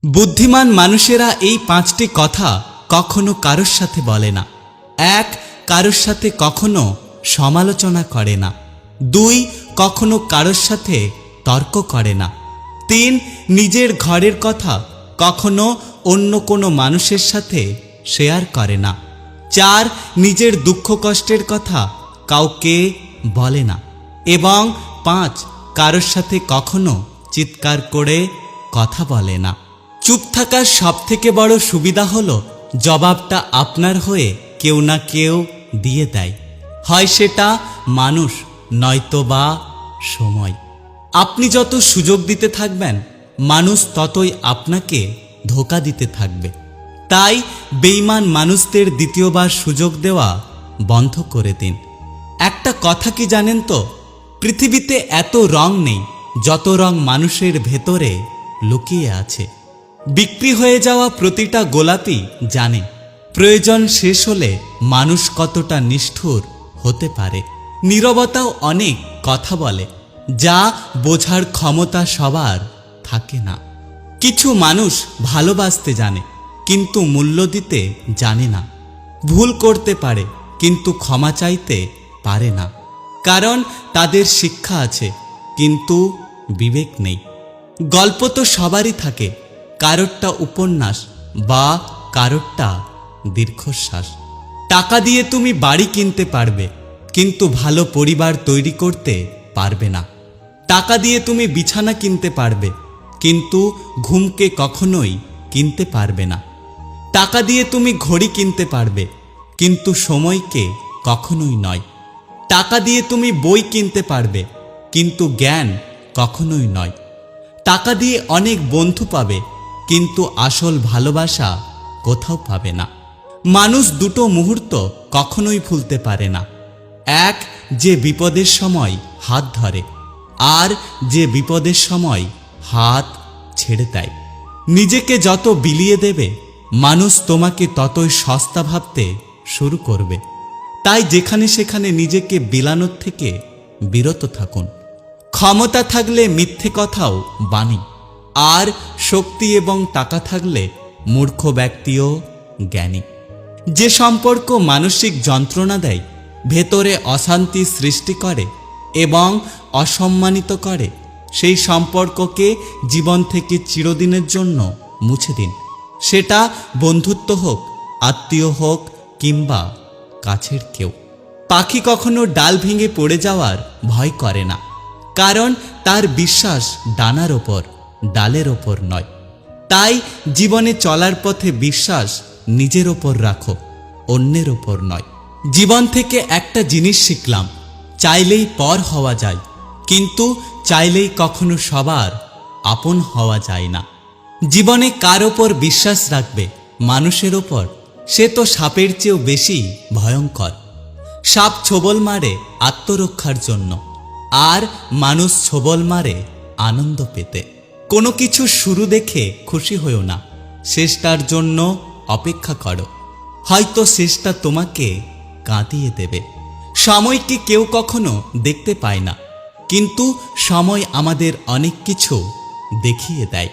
বুদ্ধিমান মানুষেরা এই পাঁচটি কথা কখনো কারোর সাথে বলে না। ১. কারোর সাথে কখনো সমালোচনা করে না। ২. কখনো কারোর সাথে তর্ক করে না। ৩. নিজের ঘরের কথা কখনো অন্য কোনো মানুষের সাথে শেয়ার করে না। ৪. নিজের দুঃখ কষ্টের কথা কাউকে বলে না। এবং ৫. কারোর সাথে কখনো চিৎকার করে কথা বলে না। চুপ থাকার সবথেকে বড় সুবিধা হলো জবাবটা আপনার হয়ে কেউ না কেউ দিয়ে দেয়, হয় সেটা মানুষ নয়তোবা সময়। আপনি যত সুযোগ দিতে থাকবেন মানুষ ততই আপনাকে ধোঁকা দিতে থাকবে। তাই বেঈমান মানুষদের দ্বিতীয়বার সুযোগ দেওয়া বন্ধ করে দিন। একটা কথা কি জানেন তো, পৃথিবীতে এত রং নেই যত রং মানুষের ভেতরে লুকিয়ে আছে। বিক্রি হয়ে যাওয়া প্রতিটা গোলাপি জানে প্রয়োজন শেষ হলে মানুষ কতটা নিষ্ঠুর হতে পারে। নীরবতাও অনেক কথা বলে, যা বোঝার ক্ষমতা সবার থাকে না। কিছু মানুষ ভালোবাসতে জানে কিন্তু মূল্য দিতে জানে না। ভুল করতে পারে কিন্তু ক্ষমা চাইতে পারে না, কারণ তাদের শিক্ষা আছে কিন্তু বিবেক নেই। গল্প তো সবারই থাকে, কারোরটা উপন্যাস বা কারোরটা দীর্ঘশ্বাস। টাকা দিয়ে তুমি বাড়ি কিনতে পারবে কিন্তু ভালো পরিবার তৈরি করতে পারবে না। টাকা দিয়ে তুমি বিছানা কিনতে পারবে কিন্তু ঘুমকে কখনোই কিনতে পারবে না। টাকা দিয়ে তুমি ঘড়ি কিনতে পারবে কিন্তু সময়কে কখনোই নয়। টাকা দিয়ে তুমি বই কিনতে পারবে কিন্তু জ্ঞান কখনোই নয়। টাকা দিয়ে অনেক বন্ধু পাবে কিন্তু আসল ভালোবাসা কোথাও পাবে না। মানুষ দুটো মুহূর্ত কখনোই ভুলতে পারে না, এক যে বিপদের সময় হাত ধরে আর যে বিপদের সময় হাত ছেড়ে দেয়। নিজেকে যত বিলিয়ে দেবে মানুষ তোমাকে ততই সস্তা ভাবতে শুরু করবে। তাই যেখানে সেখানে নিজেকে বিলানোর থেকে বিরত থাকুন। ক্ষমতা থাকলে মিথ্যে কথাও বাণী, আর শক্তি এবং টাকা থাকলে মূর্খ ব্যক্তিও জ্ঞানী। যে সম্পর্ক মানসিক যন্ত্রণা দেয়, ভেতরে অশান্তি সৃষ্টি করে এবং অসম্মানিত করে, সেই সম্পর্ককে জীবন থেকে চিরদিনের জন্য মুছে দিন। সেটা বন্ধুত্ব হোক, আত্মীয় হোক কিংবা কাছের কেউ। পাখি কখনো ডাল ভেঙে পড়ে যাওয়ার ভয় করে না, কারণ তার বিশ্বাস ডানার ওপর, ডালের ওপর নয়। তাই জীবনে চলার পথে বিশ্বাস নিজের ওপর রাখো, অন্যের ওপর নয়। জীবন থেকে একটা জিনিস শিখলাম, চাইলেই পর হওয়া যায় কিন্তু চাইলেই কখনো সবার আপন হওয়া যায় না। জীবনে কার ওপর বিশ্বাস রাখবে? মানুষের ওপর। সে তো সাপের চেয়েও বেশি ভয়ঙ্কর। সাপ ছোবল মারে আত্মরক্ষার জন্য, আর মানুষ ছোবল মারে আনন্দ পেতে। কোনো কিছু শুরু দেখে খুশি হয়েও না, শেষটার জন্য অপেক্ষা করো, হয়তো শেষটা তোমাকে কাঁদিয়ে দেবে। সময়কে কেউ কখনো দেখতে পায় না, কিন্তু সময় আমাদের অনেক কিছু দেখিয়ে দেয়।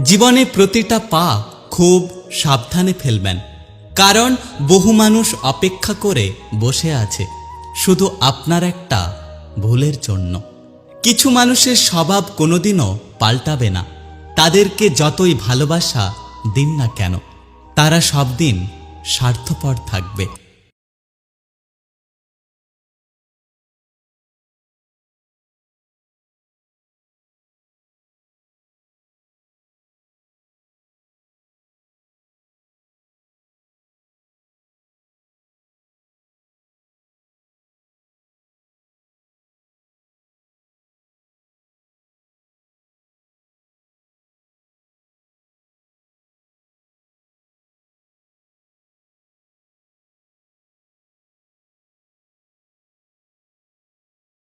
জীবনে প্রতিটা পা খুব সাবধানে ফেলবেন, কারণ বহু মানুষ অপেক্ষা করে বসে আছে শুধু আপনার একটা ভুলের জন্য। কিছু মানুষের স্বভাব কোনোদিনও পাল্টাবে না, তাদেরকে যতই ভালোবাসা দিন না কেন তারা সব দিন স্বার্থপর থাকবে।